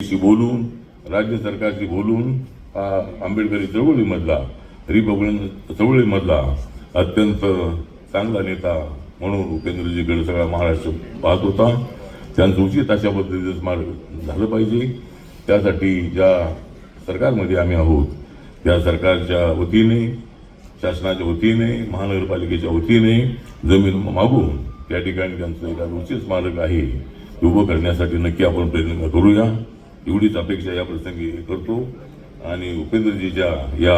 बोलून राज्य सरकारशी बोलून आंबेडकरी चळवळीमधला रिपब्लिकन चळवळीमधला अत्यंत चांगला नेता म्हणून उपेंद्रजीकडे सगळा महाराष्ट्र पाहत होता. त्यांचं उचित अशा पद्धतीचं स्मारक झालं पाहिजे. त्यासाठी ज्या सरकारमध्ये आम्ही आहोत त्या सरकारच्या वतीने, शासनाच्या वतीने, महानगरपालिकेच्या वतीने जमीन मागून त्या ठिकाणी त्यांचं एखादं उचित स्मारक आहे उभं करण्यासाठी नक्की आपण प्रयत्न करूया, एवढीच अपेक्षा या प्रसंगी करतो. आणि उपेंद्रजीच्या या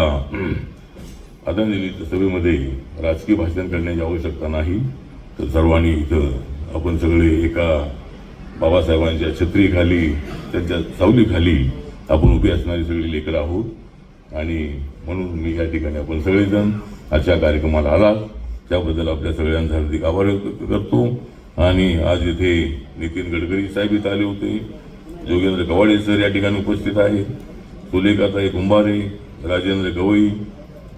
आदरांजली सभेमध्ये राजकीय भाषण करण्याची आवश्यकता नाही. तर सर्वांनी इथं आपण सगळे एका बाबासाहेबांच्या छत्रीखाली, त्यांच्या सावलीखाली आपण उभी असणारी सगळी लेकरं आहोत. आणि म्हणून मी या ठिकाणी आपण सगळेजण अशा कार्यक्रमाला आलात त्याबद्दल आपल्या सगळ्यांचा हार्दिक आभार व्यक्त करतो. आणि आज इथे नितीन गडकरी साहेब इथं आले होते, जोगेंद्र कवाडे सर या ठिकाणी उपस्थित आहेत, सुलेखाताई कुंभारे, राजेंद्र गवई,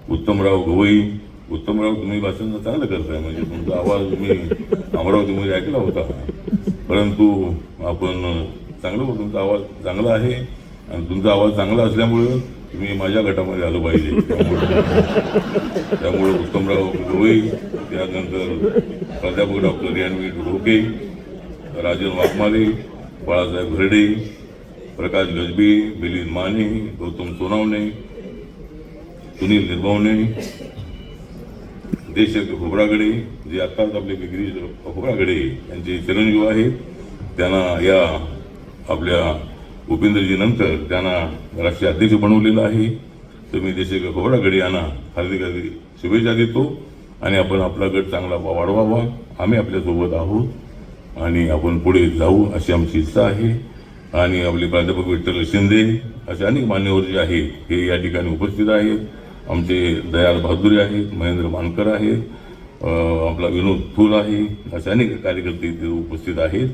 उत्तमराव गवई. उत्तमराव, तुम्ही भाषण चांगलं करताय, म्हणजे तुमचा आवाज मी अमरावतीमध्ये ऐकला होता, परंतु आपण चांगलं, तुमचा आवाज चांगला आहे आणि तुमचा आवाज चांगला असल्यामुळं तुम्ही माझ्या गटामध्ये आलं पाहिजे. त्यामुळे उत्तमराव गवई, त्यानंतर प्राध्यापक डॉक्टर रणवीर ढोके, राजन वाघमारे, बाळासाहेब घरडे, प्रकाश गजबी, मिलिंद माने, गौतम सोनावणे, सुनील निर्भवणे, देशक खोबरागडे, जे आत्ताच आपले गिरीश खोबरागडे यांचे चिरंजीव आहेत, त्यांना या आपल्या उपेंद्रजी नंतर त्यांना राष्ट्रीय अध्यक्ष बनवलेलं आहे. तर मी देशक खोबरागडे यांना हार्दिक हार्दिक शुभेच्छा देतो. आणि आपण आपला गट चांगला वाढवावा, आम्ही आपल्यासोबत आहोत आणि आपण पुढे जाऊ अशी आमची इच्छा आहे. आणि आपले प्राध्यापक विठ्ठल शिंदे असे अनेक मान्यवर जे आहेत हे या ठिकाणी उपस्थित आहेत. आमचे दयाल बहादुरी आहेत, महेंद्र मानकर आहेत, आपला विनोद थूल आहे, असे अनेक कार्यकर्ते इथे उपस्थित आहेत.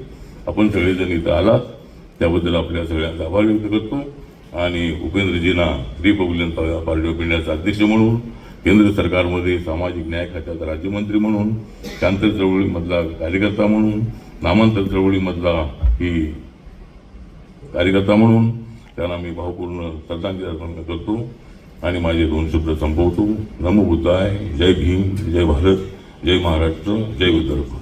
आपण सगळेजण इथं आलात त्याबद्दल आपल्या सगळ्यांचा आभार व्यक्त करतो. आणि उपेंद्रजींना रिपब्लिकन पार्टी ऑफ इंडियाचा अध्यक्ष म्हणून, केंद्र सरकारमध्ये सामाजिक न्याय खात्याचा राज्यमंत्री म्हणून, शांत चळवळीमधला कार्यकर्ता म्हणून, नामांतर चळवळीमधला ही कार्यकर्ता म्हणून त्यांना मी भावपूर्ण श्रद्धांजली अर्पण करतो. आणि माझे 2 शब्द संपवतो. नमो बुद्धाय, जय भीम, जय भारत, जय महाराष्ट्र, जय विदर्भ.